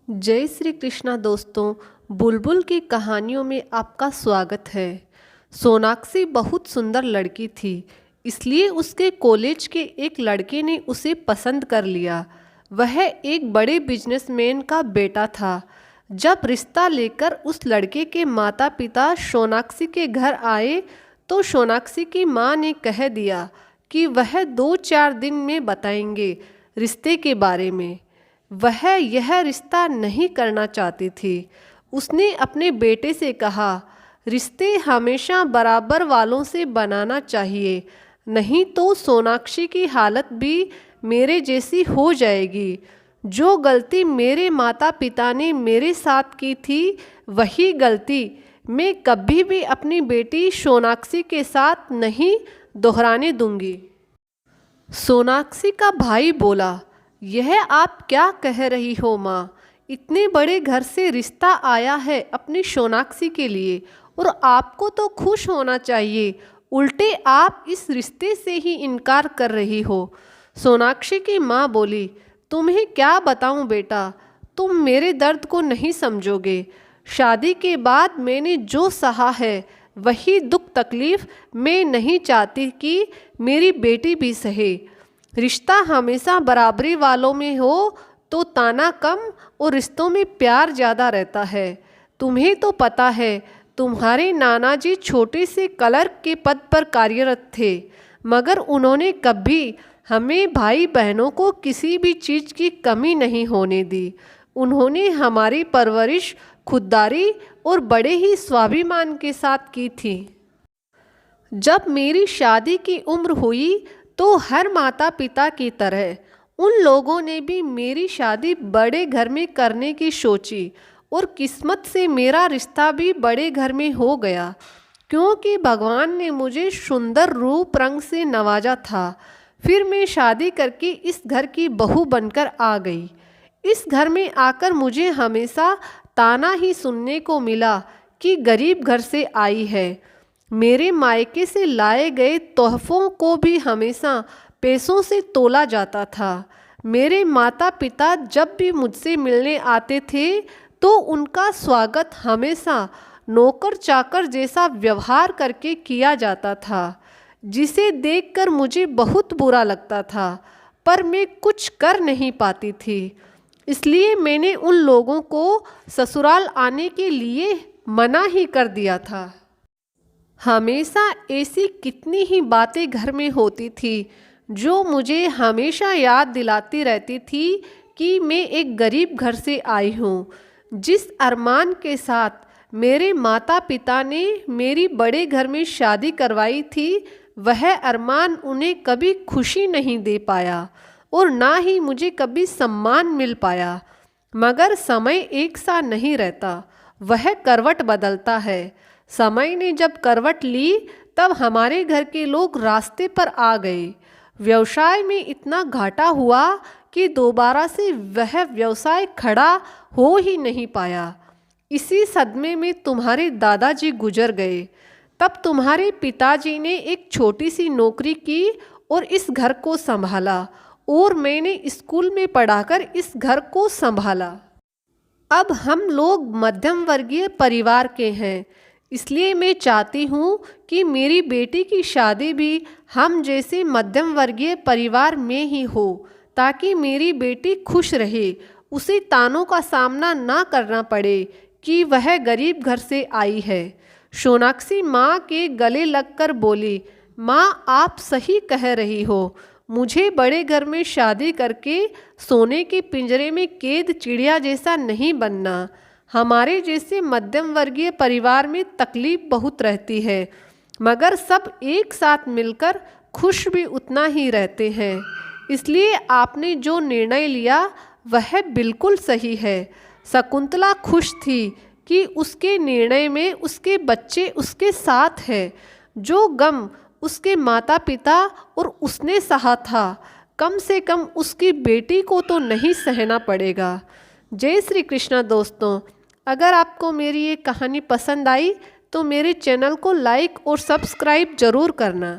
जय श्री कृष्णा दोस्तों। बुलबुल की कहानियों में आपका स्वागत है। सोनाक्षी बहुत सुंदर लड़की थी, इसलिए उसके कॉलेज के एक लड़के ने उसे पसंद कर लिया। वह एक बड़े बिजनेसमैन का बेटा था। जब रिश्ता लेकर उस लड़के के माता पिता सोनाक्षी के घर आए तो सोनाक्षी की माँ ने कह दिया कि वह 2-4 दिन में बताएंगे रिश्ते के बारे में। वह यह रिश्ता नहीं करना चाहती थी। उसने अपने बेटे से कहा, रिश्ते हमेशा बराबर वालों से बनाना चाहिए, नहीं तो सोनाक्षी की हालत भी मेरे जैसी हो जाएगी। जो गलती मेरे माता पिता ने मेरे साथ की थी वही गलती मैं कभी भी अपनी बेटी सोनाक्षी के साथ नहीं दोहराने दूंगी। सोनाक्षी का भाई बोला, यह आप क्या कह रही हो माँ? इतने बड़े घर से रिश्ता आया है अपनी सोनाक्षी के लिए और आपको तो खुश होना चाहिए, उल्टे आप इस रिश्ते से ही इनकार कर रही हो। सोनाक्षी की माँ बोली, तुम्हें क्या बताऊँ बेटा, तुम मेरे दर्द को नहीं समझोगे। शादी के बाद मैंने जो सहा है वही दुख तकलीफ़ मैं नहीं चाहती कि मेरी बेटी भी सहे। रिश्ता हमेशा बराबरी वालों में हो तो ताना कम और रिश्तों में प्यार ज़्यादा रहता है। तुम्हें तो पता है, तुम्हारे नाना जी छोटे से क्लर्क के पद पर कार्यरत थे, मगर उन्होंने कभी हमें भाई बहनों को किसी भी चीज़ की कमी नहीं होने दी। उन्होंने हमारी परवरिश खुददारी और बड़े ही स्वाभिमान के साथ की थी। जब मेरी शादी की उम्र हुई तो हर माता पिता की तरह उन लोगों ने भी मेरी शादी बड़े घर में करने की सोची और किस्मत से मेरा रिश्ता भी बड़े घर में हो गया, क्योंकि भगवान ने मुझे सुंदर रूप रंग से नवाजा था। फिर मैं शादी करके इस घर की बहू बनकर आ गई। इस घर में आकर मुझे हमेशा ताना ही सुनने को मिला कि गरीब घर से आई है। मेरे मायके से लाए गए तोहफों को भी हमेशा पैसों से तोला जाता था। मेरे माता पिता जब भी मुझसे मिलने आते थे तो उनका स्वागत हमेशा नौकर चाकर जैसा व्यवहार करके किया जाता था, जिसे देखकर मुझे बहुत बुरा लगता था, पर मैं कुछ कर नहीं पाती थी। इसलिए मैंने उन लोगों को ससुराल आने के लिए मना ही कर दिया था। हमेशा ऐसी कितनी ही बातें घर में होती थी जो मुझे हमेशा याद दिलाती रहती थी कि मैं एक गरीब घर से आई हूँ। जिस अरमान के साथ मेरे माता पिता ने मेरी बड़े घर में शादी करवाई थी, वह अरमान उन्हें कभी खुशी नहीं दे पाया और ना ही मुझे कभी सम्मान मिल पाया। मगर समय एक सा नहीं रहता, वह करवट बदलता है। समय ने जब करवट ली तब हमारे घर के लोग रास्ते पर आ गए। व्यवसाय में इतना घाटा हुआ कि दोबारा से वह व्यवसाय खड़ा हो ही नहीं पाया। इसी सदमे में तुम्हारे दादाजी गुजर गए। तब तुम्हारे पिताजी ने एक छोटी सी नौकरी की और इस घर को संभाला और मैंने स्कूल में पढ़ाकर इस घर को संभाला। अब हम लोग मध्यम वर्गीय परिवार के हैं, इसलिए मैं चाहती हूँ कि मेरी बेटी की शादी भी हम जैसे मध्यम वर्गीय परिवार में ही हो, ताकि मेरी बेटी खुश रहे, उसे तानों का सामना ना करना पड़े कि वह गरीब घर से आई है। सोनाक्षी माँ के गले लगकर बोली, माँ आप सही कह रही हो, मुझे बड़े घर में शादी करके सोने के पिंजरे में कैद चिड़िया जैसा नहीं बनना। हमारे जैसे मध्यम वर्गीय परिवार में तकलीफ बहुत रहती है, मगर सब एक साथ मिलकर खुश भी उतना ही रहते हैं। इसलिए आपने जो निर्णय लिया वह बिल्कुल सही है। शकुंतला खुश थी कि उसके निर्णय में उसके बच्चे उसके साथ हैं। जो गम उसके माता पिता और उसने सहा था, कम से कम उसकी बेटी को तो नहीं सहना पड़ेगा। जय श्री कृष्णा दोस्तों। अगर आपको मेरी ये कहानी पसंद आई तो मेरे चैनल को लाइक और सब्सक्राइब ज़रूर करना।